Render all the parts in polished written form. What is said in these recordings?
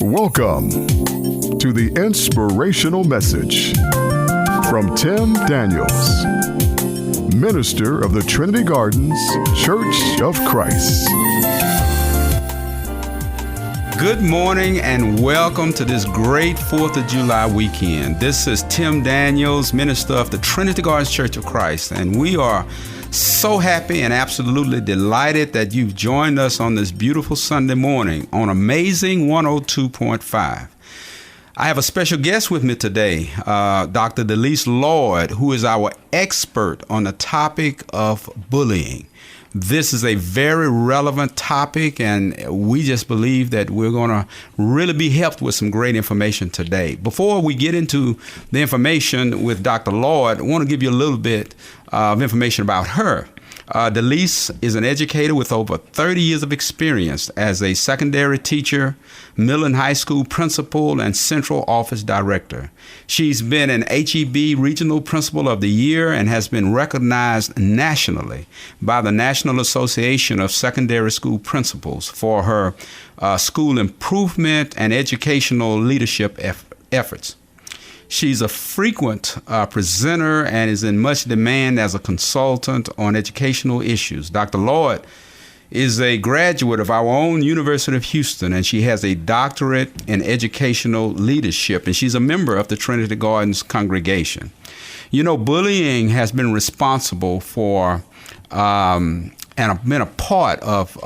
Welcome to the inspirational message from Tim Daniels, minister of the Trinity Gardens Church of Christ. Good morning and welcome to this great 4th of July weekend. This is Tim Daniels, minister of the Trinity Gardens Church of Christ, and we are so happy and absolutely delighted that you've joined us on this beautiful Sunday morning on Amazing 102.5. I have a special guest with me today, Dr. Delic Loyde, who is our expert on the topic of bullying. This is a very relevant topic, and we just believe that we're going to really be helped with some great information today. Before we get into the information with Dr. Loyde, I want to give you a little bit of information about her. Delic is an educator with over 30 years of experience as a secondary teacher, middle and high school principal, and central office director. She's been an HEB Regional Principal of the Year and has been recognized nationally by the National Association of Secondary School Principals for her school improvement and educational leadership efforts. She's a frequent presenter and is in much demand as a consultant on educational issues. Dr. Loyde is a graduate of our own University of Houston, and she has a doctorate in educational leadership, and she's a member of the Trinity Gardens congregation. You know, bullying has been responsible for and been a part of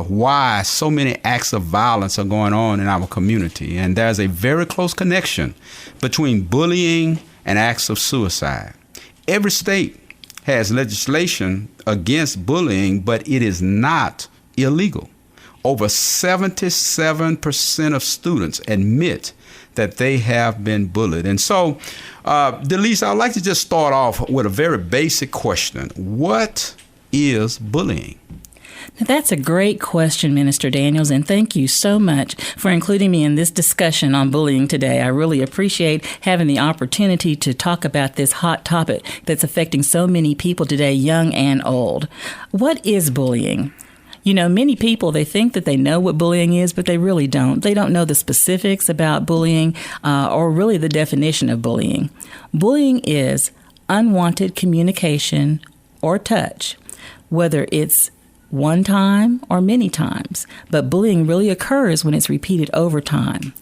why so many acts of violence are going on in our community. And there's a very close connection between bullying and acts of suicide. Every state has legislation against bullying, but it is not illegal. Over 77% of students admit that they have been bullied. And so, Delic, I'd like to just start off with a very basic question. What is bullying? Now, that's a great question, Minister Daniels, and thank you so much for including me in this discussion on bullying today. I really appreciate having the opportunity to talk about this hot topic that's affecting so many people today, young and old. What is bullying? You know, many people, they think that they know what bullying is, but they really don't. They don't know the specifics about bullying or really the definition of bullying. Bullying is unwanted communication or touch, whether it's one time or many times. But bullying really occurs when it's repeated over time.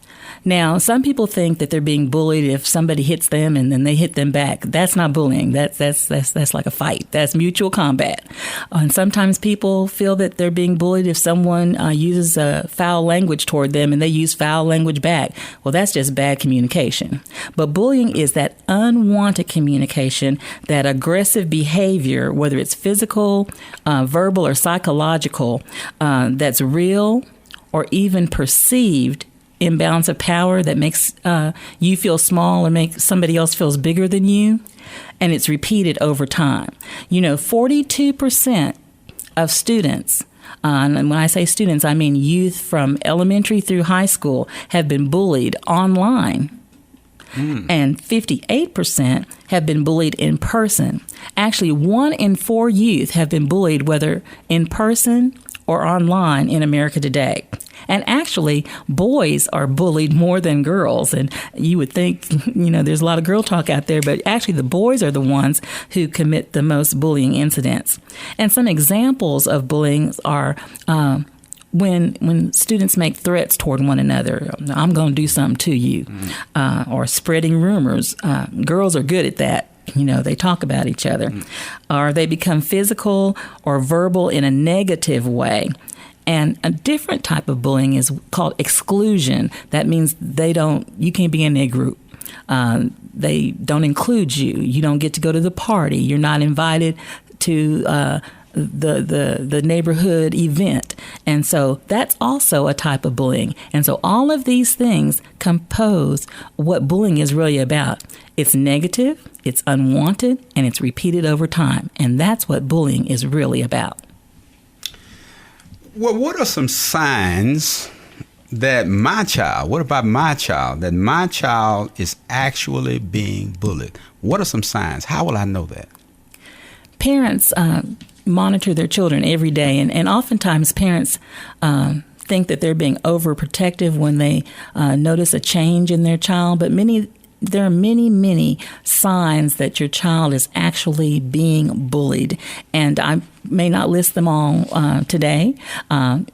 Now, some people think that they're being bullied if somebody hits them and then they hit them back. That's not bullying. That's like a fight. That's mutual combat. And sometimes people feel that they're being bullied if someone uses foul language toward them and they use foul language back. Well, that's just bad communication. But bullying is that unwanted communication, that aggressive behavior, whether it's physical, verbal, or psychological, that's real or even perceived imbalance of power that makes you feel small or makes somebody else feels bigger than you, and it's repeated over time. You know, 42% of students, and when I say students, I mean youth from elementary through high school, have been bullied online. And 58% have been bullied in person. Actually, 1 in 4 youth have been bullied, whether in person or online, in America today. And actually, boys are bullied more than girls. And you would think, you know, there's a lot of girl talk out there, but actually the boys are the ones who commit the most bullying incidents. And some examples of bullying are when students make threats toward one another. I'm going to do something to you, or spreading rumors. Girls are good at that. You know, they talk about each other. Or they become physical or verbal in a negative way. And a different type of bullying is called exclusion. That means you can't be in their group. They don't include you. You don't get to go to the party. You're not invited to the neighborhood event. And so that's also a type of bullying. And so all of these things compose what bullying is really about. It's negative, it's unwanted, and it's repeated over time. And that's what bullying is really about. Well, what are some signs that my child is actually being bullied? What are some signs? How will I know that? Parents monitor their children every day, and oftentimes parents think that they're being overprotective when they notice a change in their child, but there are many signs that your child is actually being bullied. And I may not list them all today.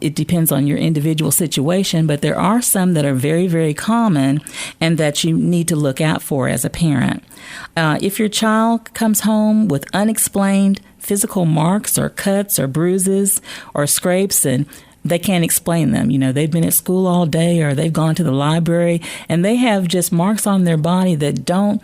It depends on your individual situation, but there are some that are very, very common and that you need to look out for as a parent. If your child comes home with unexplained physical marks or cuts or bruises or scrapes, and they can't explain them. They've been at school all day or they've gone to the library and they have just marks on their body that don't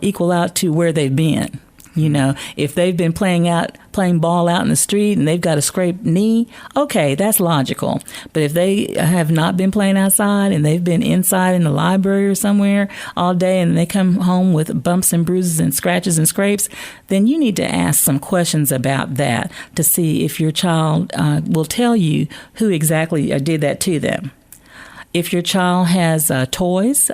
equal out to where they've been. If they've been playing ball out in the street and they've got a scraped knee, okay, that's logical. But if they have not been playing outside and they've been inside in the library or somewhere all day and they come home with bumps and bruises and scratches and scrapes, then you need to ask some questions about that to see if your child will tell you who exactly did that to them. If your child has toys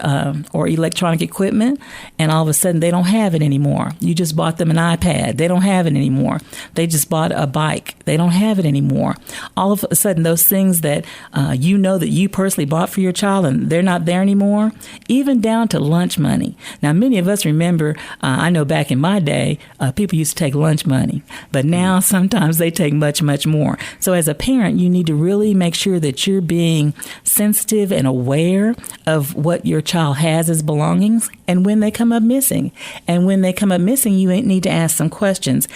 or electronic equipment and all of a sudden they don't have it anymore, you just bought them an iPad, they don't have it anymore. They just bought a bike, they don't have it anymore. All of a sudden those things that that you personally bought for your child and they're not there anymore, even down to lunch money. Now, many of us remember, I know back in my day, people used to take lunch money, but now sometimes they take much, much more. So as a parent, you need to really make sure that you're being sensitive and aware of what your child has as belongings and when they come up missing. And when they come up missing, you need to ask some questions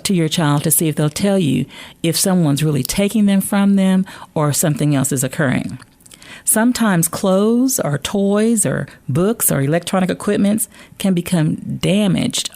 to your child to see if they'll tell you if someone's really taking them from them or something else is occurring. Sometimes clothes or toys or books or electronic equipment can become damaged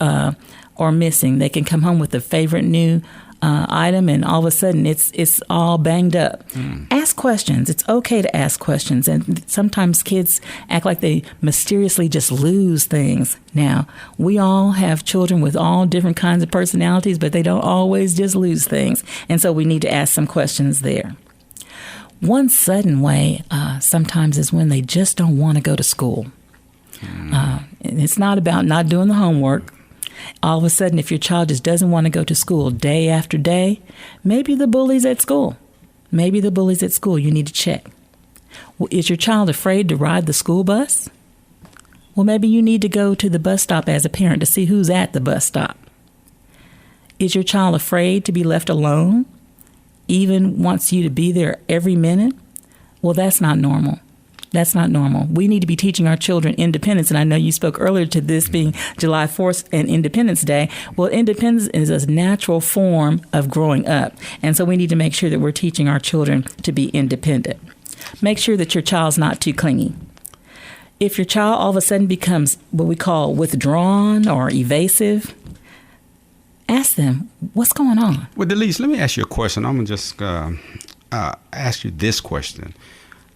or missing. They can come home with a favorite new item and all of a sudden it's all banged up. Ask questions. It's okay to ask questions. And sometimes kids act like they mysteriously just lose things. Now, we all have children with all different kinds of personalities, but they don't always just lose things. And so we need to ask some questions there. One sudden way sometimes is when they just don't want to go to school. And it's not about not doing the homework. All of a sudden, if your child just doesn't want to go to school day after day, maybe the bully's at school. Maybe the bully's at school. You need to check. Is your child afraid to ride the school bus? Well, maybe you need to go to the bus stop as a parent to see who's at the bus stop. Is your child afraid to be left alone? Even wants you to be there every minute? Well, that's not normal. That's not normal. We need to be teaching our children independence. And I know you spoke earlier to this being July 4th and Independence Day. Well, independence is a natural form of growing up. And so we need to make sure that we're teaching our children to be independent. Make sure that your child's not too clingy. If your child all of a sudden becomes what we call withdrawn or evasive, ask them, what's going on? Well, Delic, let me ask you a question. I'm going to just ask you this question.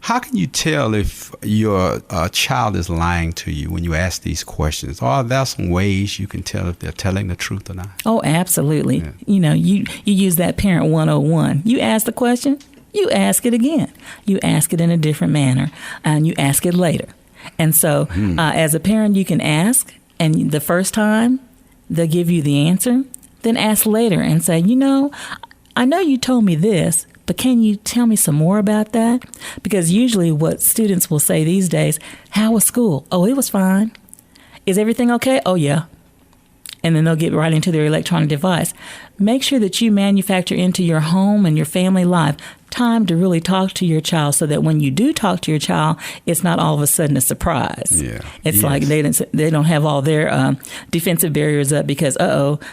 How can you tell if your child is lying to you when you ask these questions? Are there some ways you can tell if they're telling the truth or not? Oh, absolutely. Yeah. You use that Parent 101. You ask the question, you ask it again. You ask it in a different manner, and you ask it later. And so as a parent, you can ask, and the first time they'll give you the answer, then ask later and say, I know you told me this, but can you tell me some more about that? Because usually what students will say these days, how was school? Oh, it was fine. Is everything okay? Oh, yeah. And then they'll get right into their electronic device. Make sure that you manufacture into your home and your family life time to really talk to your child so that when you do talk to your child, it's not all of a sudden a surprise. Yeah. It's like they don't have all their defensive barriers up because,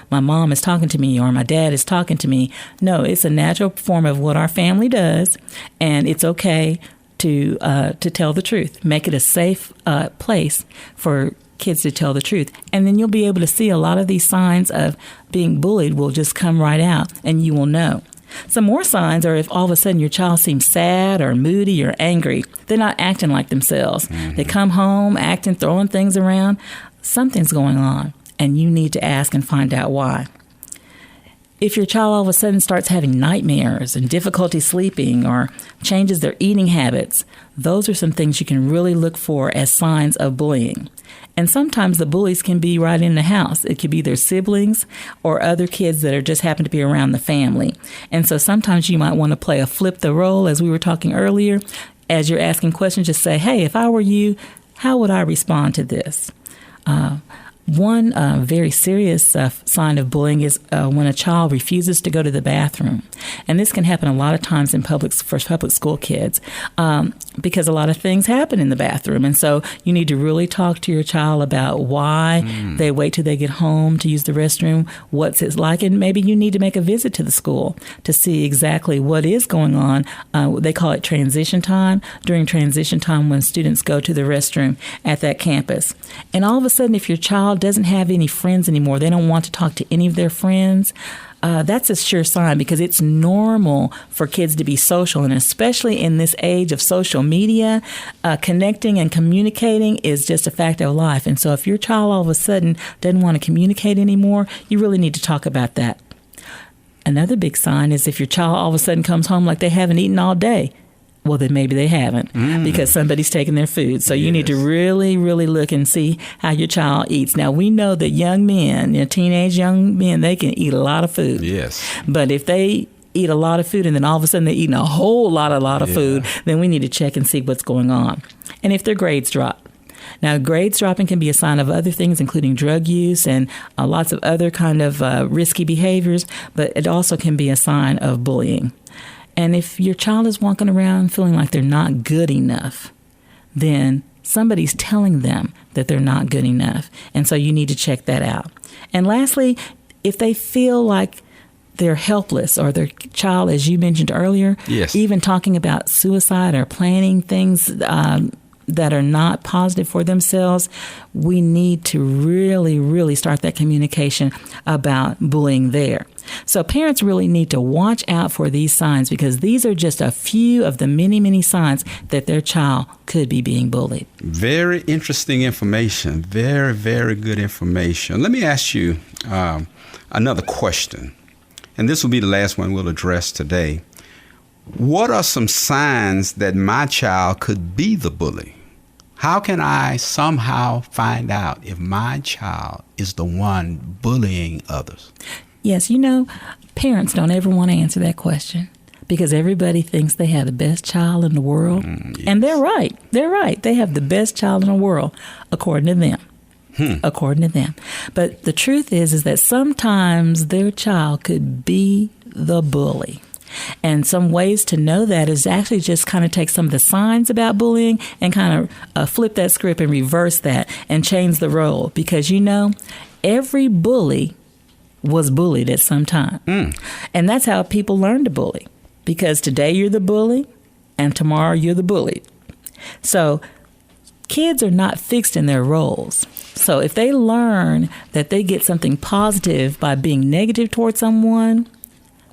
my mom is talking to me or my dad is talking to me. No, it's a natural form of what our family does, and it's okay to tell the truth. Make it a safe place for kids to tell the truth. And then you'll be able to see a lot of these signs of being bullied will just come right out and you will know. Some more signs are if all of a sudden your child seems sad or moody or angry. They're not acting like themselves. Mm-hmm. They come home acting, throwing things around. Something's going on and you need to ask and find out why. If your child all of a sudden starts having nightmares and difficulty sleeping or changes their eating habits, those are some things you can really look for as signs of bullying. And sometimes the bullies can be right in the house. It could be their siblings or other kids that are just happen to be around the family. And so sometimes you might want to play a flip the role, as we were talking earlier. As you're asking questions, just say, hey, if I were you, how would I respond to this? One very serious sign of bullying is when a child refuses to go to the bathroom. And this can happen a lot of times for public school kids because a lot of things happen in the bathroom. And so you need to really talk to your child about why they wait till they get home to use the restroom, what's it like, and maybe you need to make a visit to the school to see exactly what is going on. They call it transition time, during transition time when students go to the restroom at that campus. And all of a sudden, if your child doesn't have any friends anymore, they don't want to talk to any of their friends, that's a sure sign, because it's normal for kids to be social. And especially in this age of social media, connecting and communicating is just a fact of life. And so if your child all of a sudden doesn't want to communicate anymore, you really need to talk about that. Another big sign is if your child all of a sudden comes home like they haven't eaten all day. Well, then maybe they haven't because somebody's taking their food. So you need to really, really look and see how your child eats. Now, we know that young men, teenage young men, they can eat a lot of food. Yes. But if they eat a lot of food and then all of a sudden they're eating a whole lot of food, then we need to check and see what's going on. And if their grades drop. Now, grades dropping can be a sign of other things, including drug use and lots of other kind of risky behaviors, but it also can be a sign of bullying. And if your child is walking around feeling like they're not good enough, then somebody's telling them that they're not good enough. And so you need to check that out. And lastly, if they feel like they're helpless, or their child, as you mentioned earlier, even talking about suicide or planning things that are not positive for themselves, we need to really, really start that communication about bullying there. So parents really need to watch out for these signs, because these are just a few of the many, many signs that their child could be being bullied. Very interesting information. Very, very good information. Let me ask you another question, and this will be the last one we'll address today. What are some signs that my child could be the bully? How can I somehow find out if my child is the one bullying others? Yes, parents don't ever want to answer that question, because everybody thinks they have the best child in the world. And they're right. They're right. They have the best child in the world, according to them. According to them. But the truth is that sometimes their child could be the bully. And some ways to know that is actually just kind of take some of the signs about bullying and kind of flip that script and reverse that and change the role. Because, every bully was bullied at some time. And that's how people learn to bully. Because today you're the bully and tomorrow you're the bullied. So kids are not fixed in their roles. So if they learn that they get something positive by being negative towards someone,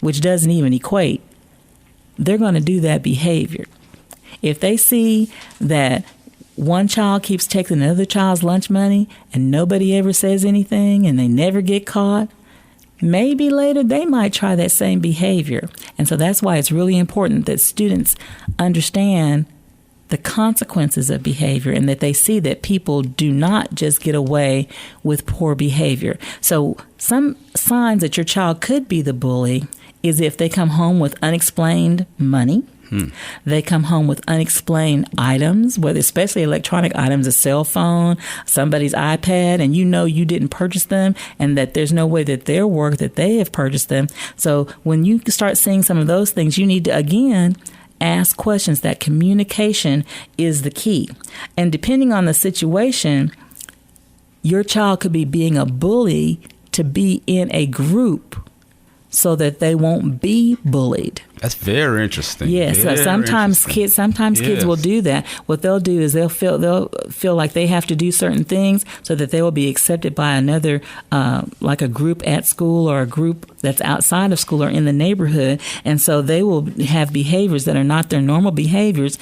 which doesn't even equate, they're going to do that behavior. If they see that one child keeps taking another child's lunch money and nobody ever says anything and they never get caught, maybe later they might try that same behavior. And so that's why it's really important that students understand the consequences of behavior and that they see that people do not just get away with poor behavior. So some signs that your child could be the bully is if they come home with unexplained money. They come home with unexplained items, whether especially electronic items, a cell phone, somebody's iPad, and you didn't purchase them and that there's no way that their work that they have purchased them. So when you start seeing some of those things, you need to, again, ask questions. That communication is the key. And depending on the situation, your child could be being a bully to be in a group so that they won't be bullied. That's very interesting. Yes, sometimes kids will do that. What they'll do is they'll feel like they have to do certain things so that they will be accepted by another, like a group at school or a group that's outside of school or in the neighborhood, and so they will have behaviors that are not their normal behaviors.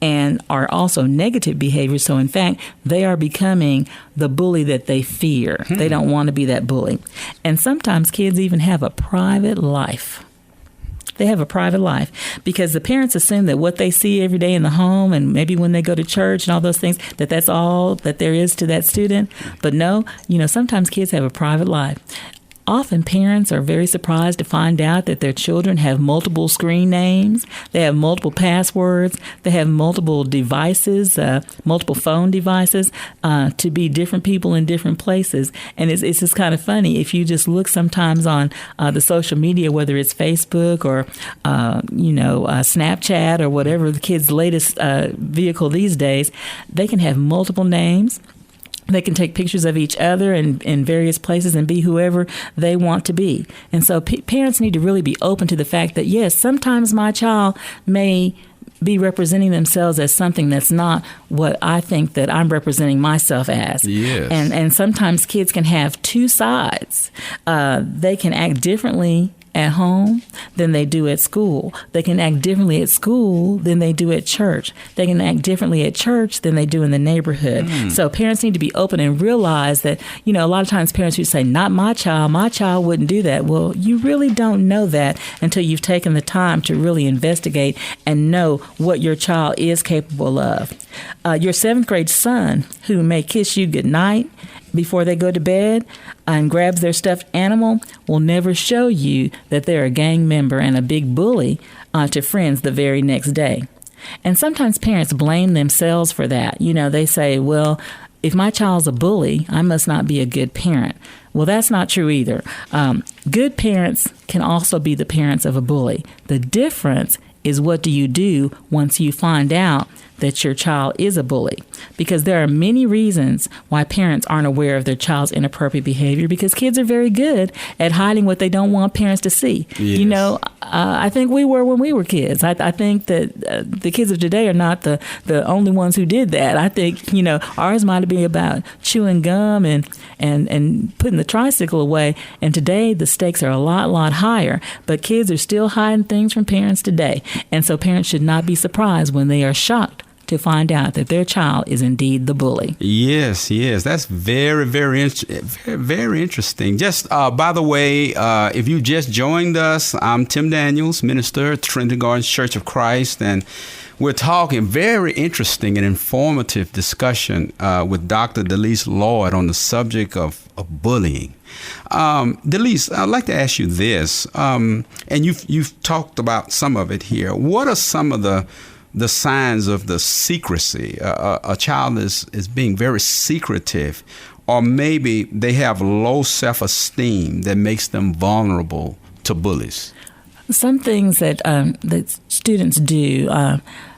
and are also negative behaviors. So in fact, they are becoming the bully that they fear. They don't want to be that bully. And sometimes kids even have a private life. They have a private life because the parents assume that what they see every day in the home and maybe when they go to church and all those things, that's all that there is to that student. But no, sometimes kids have a private life. Often parents are very surprised to find out that their children have multiple screen names, they have multiple passwords, they have multiple devices, multiple phone devices to be different people in different places. And it's just kind of funny. If you just look sometimes on the social media, whether it's Facebook or, Snapchat or whatever the kids' latest vehicle these days, they can have multiple names. They can take pictures of each other in various places and be whoever they want to be. And so parents need to really be open to the fact that, yes, sometimes my child may be representing themselves as something that's not what I think that I'm representing myself as. Yes. And sometimes kids can have two sides. They can act differently at home than they do at school. They can act differently at school than they do at church. They can act differently at church than they do in the neighborhood. So parents need to be open and realize that, a lot of times parents would say, not my child wouldn't do that. Well, you really don't know that until you've taken the time to really investigate and know what your child is capable of. Your 7th grade son who may kiss you goodnight before they go to bed and grabs their stuffed animal will never show you that they're a gang member and a big bully to friends the very next day. And sometimes parents blame themselves for that. They say, well, if my child's a bully, I must not be a good parent. Well, that's not true either. Good parents can also be the parents of a bully. The difference is, what do you do once you find out that your child is a bully? Because there are many reasons why parents aren't aware of their child's inappropriate behavior, because kids are very good at hiding what they don't want parents to see. Yes. I think we were when we were kids. I think that the kids of today are not the only ones who did that. I think, ours might be about chewing gum and putting the tricycle away. And today the stakes are a lot higher. But kids are still hiding things from parents today. And so parents should not be surprised when they are shocked to find out that their child is indeed the bully. Yes. That's very, very, very interesting. Just by the way, if you just joined us, I'm Tim Daniels, minister at Trinity Gardens Church of Christ, and we're talking very interesting and informative discussion with Dr. Delic Loyde on the subject of bullying. Delic, I'd like to ask you this, and you've talked about some of it here. What are some of the signs of the secrecy? A child is being very secretive, or maybe they have low self-esteem that makes them vulnerable to bullies. Some things that students do,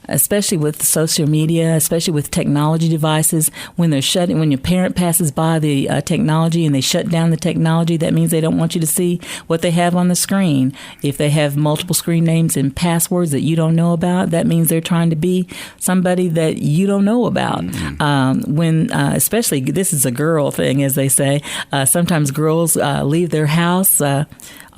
especially with social media, especially with technology devices, when your parent passes by the technology and they shut down the technology, that means they don't want you to see what they have on the screen. If they have multiple screen names and passwords that you don't know about, that means they're trying to be somebody that you don't know about. Especially, this is a girl thing, as they say, sometimes girls leave their house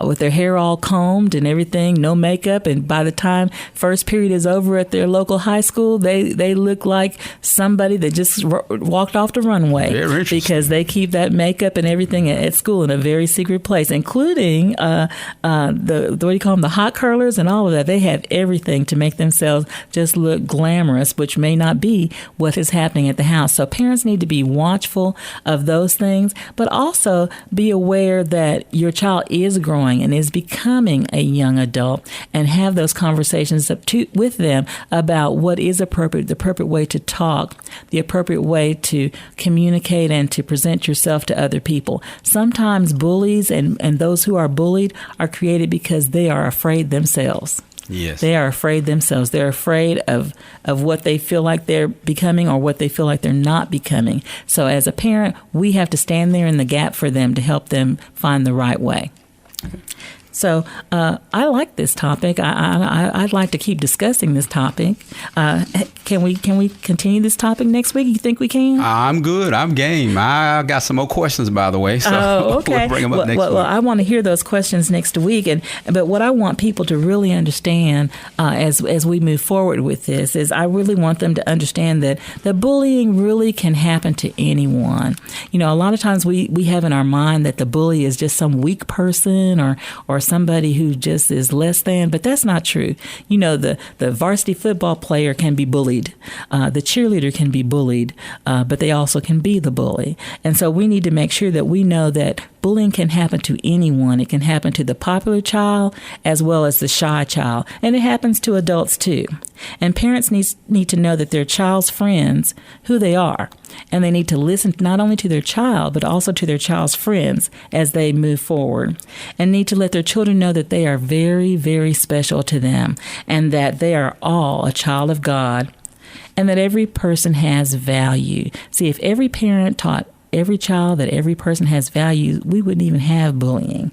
with their hair all combed and everything, no makeup, and by the time first period is over at their local high school, they look like somebody that just walked off the runway. Very interesting. Because they keep that makeup and everything at school in a very secret place, including the what do you call them, the hot curlers and all of that. They have everything to make themselves just look glamorous, which may not be what is happening at the house. So parents need to be watchful of those things, but also be aware that your child is growing and is becoming a young adult, and have those conversations with them about what is appropriate, the appropriate way to talk, the appropriate way to communicate and to present yourself to other people. Sometimes bullies and those who are bullied are created because they are afraid themselves. Yes. They are afraid themselves. They're afraid of what they feel like they're becoming or what they feel like they're not becoming. So as a parent, we have to stand there in the gap for them to help them find the right way. So I like this topic. I'd like to keep discussing this topic. Can we continue this topic next week? You think we can? I'm good. I'm game. I got some more questions, by the way. So okay. We'll bring them up next week. Well, I want to hear those questions next week. But what I want people to really understand as we move forward with this is I really want them to understand that the bullying really can happen to anyone. You know, a lot of times we have in our mind that the bully is just some weak person or somebody who just is less than, but that's not true. You know, the varsity football player can be bullied. The cheerleader can be bullied, but they also can be the bully. And so we need to make sure that we know that bullying can happen to anyone. It can happen to the popular child as well as the shy child. And it happens to adults too. And parents need to know that their child's friends, who they are. And they need to listen not only to their child, but also to their child's friends as they move forward. And need to let their children know that they are very, very special to them. And that they are all a child of God. And that every person has value. See, if every parent taught every child that every person has value, we wouldn't even have bullying.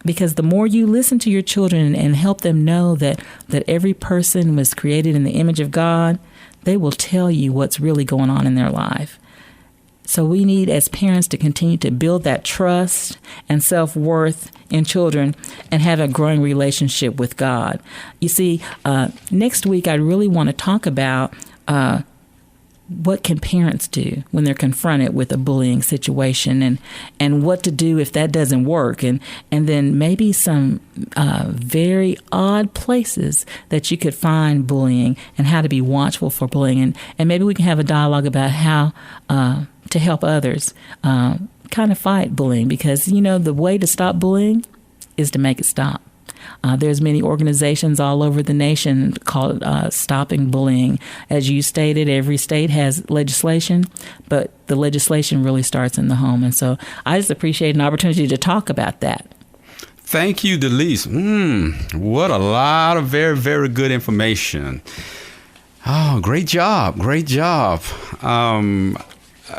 Because the more you listen to your children and help them know that every person was created in the image of God, they will tell you what's really going on in their life. So we need, as parents, to continue to build that trust and self-worth in children and have a growing relationship with God. You see, next week I really want to talk about what can parents do when they're confronted with a bullying situation and what to do if that doesn't work and then maybe some very odd places that you could find bullying and how to be watchful for bullying and maybe we can have a dialogue about how to help others kind of fight bullying because, you know, the way to stop bullying is to make it stop. There's many organizations all over the nation called Stopping Bullying. As you stated, every state has legislation, but the legislation really starts in the home. And so I just appreciate an opportunity to talk about that. Thank you, Delic. What a lot of very, very good information. Oh, great job. Great job.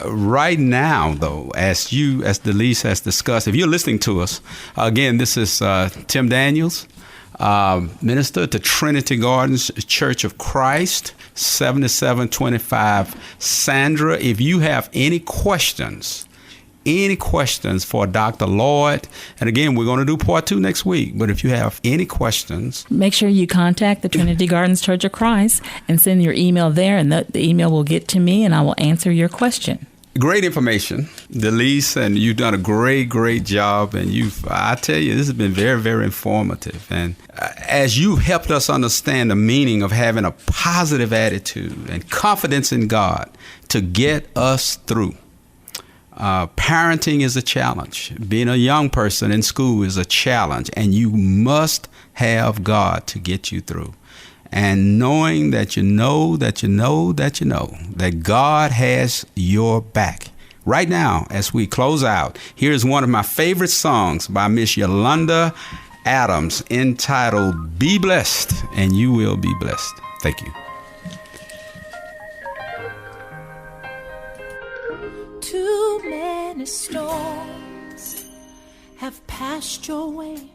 Right now, though, as Delic has discussed, if you're listening to us, again, this is Tim Daniels, minister to Trinity Gardens Church of Christ, 7725 Sandra. If you have any questions for Dr. Loyde, and again, we're going to do part 2 next week, but if you have any questions, make sure you contact the Trinity Gardens Church of Christ and send your email there, and the email will get to me, and I will answer your question. Great information, Delic, and you've done a great job, and I tell you, this has been very, very informative. And as you helped us understand the meaning of having a positive attitude and confidence in God to get us through. Parenting is a challenge. Being a young person in school is a challenge, and you must have God to get you through. And knowing that you know that God has your back. Right now, as we close out, here's one of my favorite songs by Miss Yolanda Adams entitled Be Blessed, and You Will Be Blessed. Thank you. Too many storms have passed your way,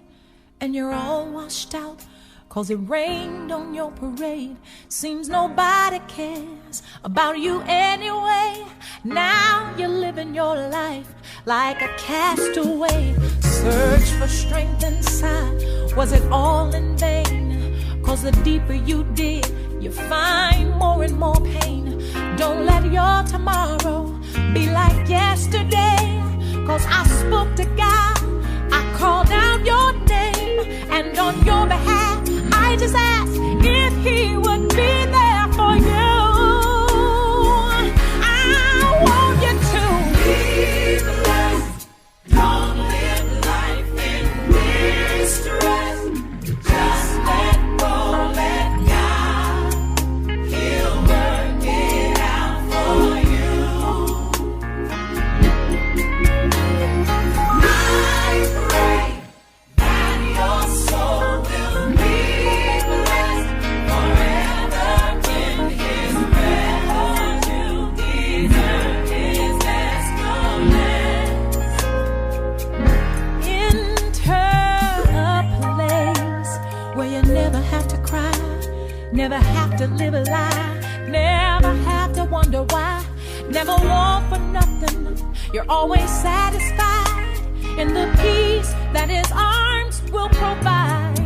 and you're all washed out, 'cause it rained on your parade. Seems nobody cares about you anyway. Now you're living your life like a castaway. Search for strength inside. Was it all in vain? 'Cause the deeper you dig, you find more and more pain. Don't let your tomorrow be like yesterday. 'Cause I spoke to God, I called out your name, and on your behalf I just asked if he would be there for you. I want you to be blessed. Don't live life in distress. Just let go, let God. He'll work it out for you. I pray that your soul will to live a lie. Never have to wonder why. Never want for nothing. You're always satisfied in the peace that his arms will provide.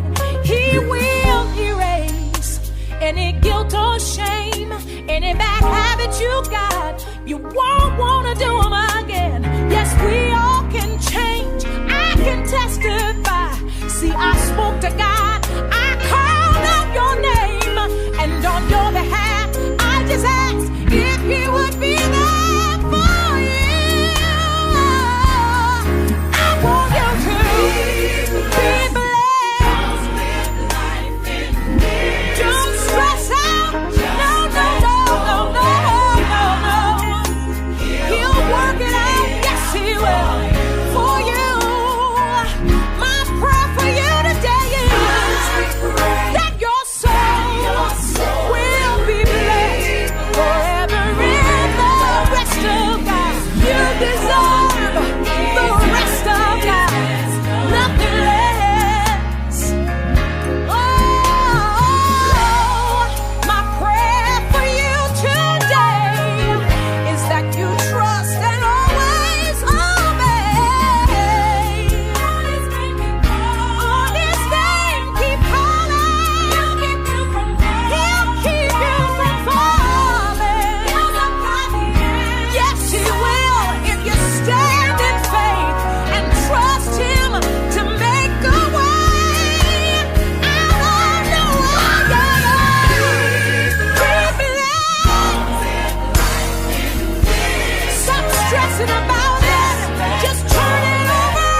He will erase any guilt or shame, any bad habit you got. You won't want to do them again. Yes, we all can change. I can testify. See, I spoke to God. I called out your name. And on your behalf, I just asked if he would be there for you. I want you to be blessed. Don't stress out. No, no, no, no, no, no, no. He'll work it out. Yes, he will. For you. My prayer for you today is that your soul will be blessed forever in the rest of God. You deserve the rest of God. Nothing less. Oh, my prayer for you today is that you trust and always obey. On his name, keep calling. He'll keep you from falling. Yes, he will if you stand in faith and trust him to make a way out of no way. Be blessed. Stop stressing about it. Just turn it over.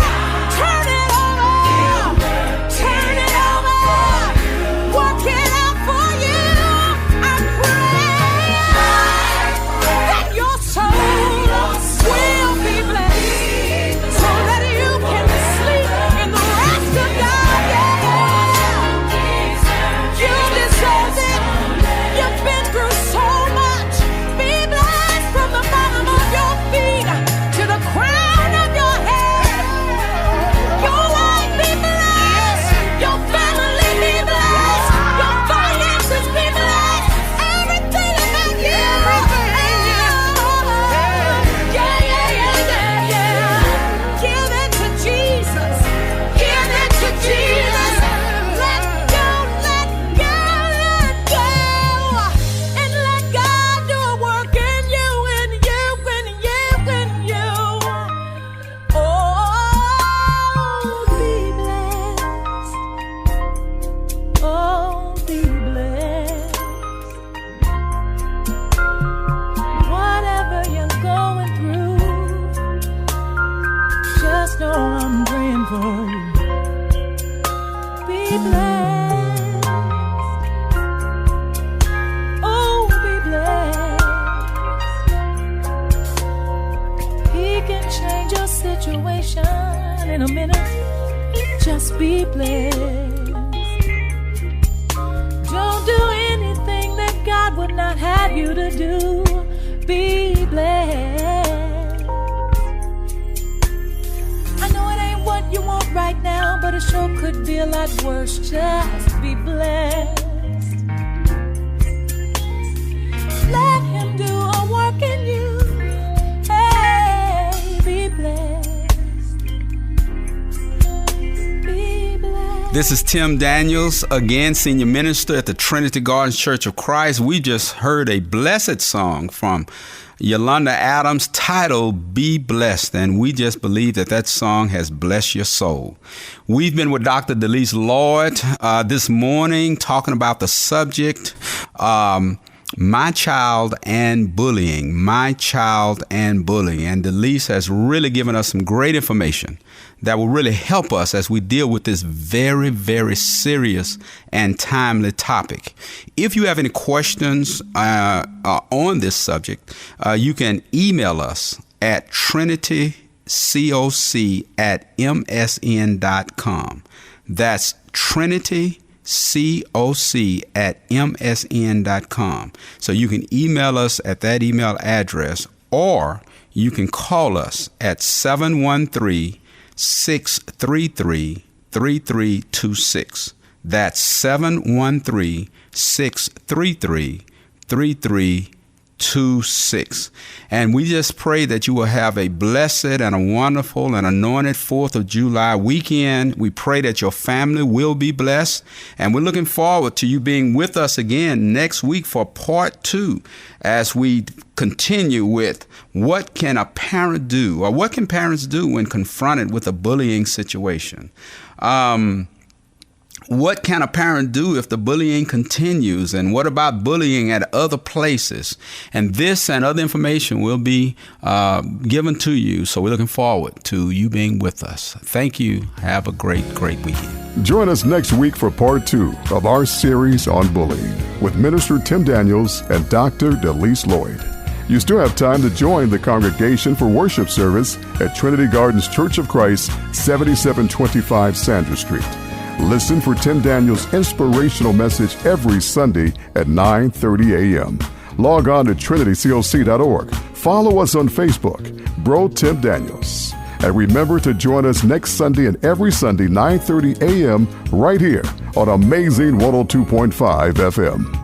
Turn it over. Turn it over. Work it out for you. I pray that your soul will be blessed so that you can sleep in the rest of God. You deserve it. You've been through so much. Be blessed from the bottom of your feet to the crown of your head. Your life be blessed. Your family be blessed. Your finances be blessed. Everything about you. Yeah. Give it to Jesus. Give it to Jesus. Let go, let go, let go. And let God do a work in you, in you, in you, in you. Oh, be blessed. Oh, be blessed. Whatever you're going through, just know I'm praying for you. Be blessed. Oh, be blessed. He can change your situation in a minute. Just be blessed. Don't do anything that God would not have you to do. Be blessed. I know it ain't what you want right now, but it sure could be a lot worse. Just be blessed. Let him do a work in you. Hey, be blessed. Be blessed. This is Tim Daniels, again, senior minister at the Trinity Gardens Church of Christ. We just heard a blessed song from Yolanda Adams titled Be Blessed, and we just believe that that song has blessed your soul. We've been with Dr. Delic Loyde this morning talking about the subject, my child and bullying, my child and bullying. And Delic has really given us some great information that will really help us as we deal with this very, very serious and timely topic. If you have any questions on this subject, you can email us at trinitycoc@msn.com. That's trinitycoc@msn.com. So you can email us at that email address, or you can call us at 713-633-3326. That's 713-633-3326. And we just pray that you will have a blessed and a wonderful and anointed 4th of July weekend. We pray that your family will be blessed. And we're looking forward to you being with us again next week for part 2 as we continue with what can a parent do, or what can parents do when confronted with a bullying situation. What can a parent do if the bullying continues? And what about bullying at other places? And this and other information will be given to you. So we're looking forward to you being with us. Thank you. Have a great weekend. Join us next week for part 2 of our series on bullying with Minister Tim Daniels and Dr. Delic Loyde. You still have time to join the congregation for worship service at Trinity Gardens Church of Christ, 7725 Sandra Street. Listen for Tim Daniels' inspirational message every Sunday at 9:30 a.m. Log on to trinitycoc.org. Follow us on Facebook, Bro Tim Daniels. And remember to join us next Sunday and every Sunday, 9:30 a.m. right here on Amazing 102.5 FM.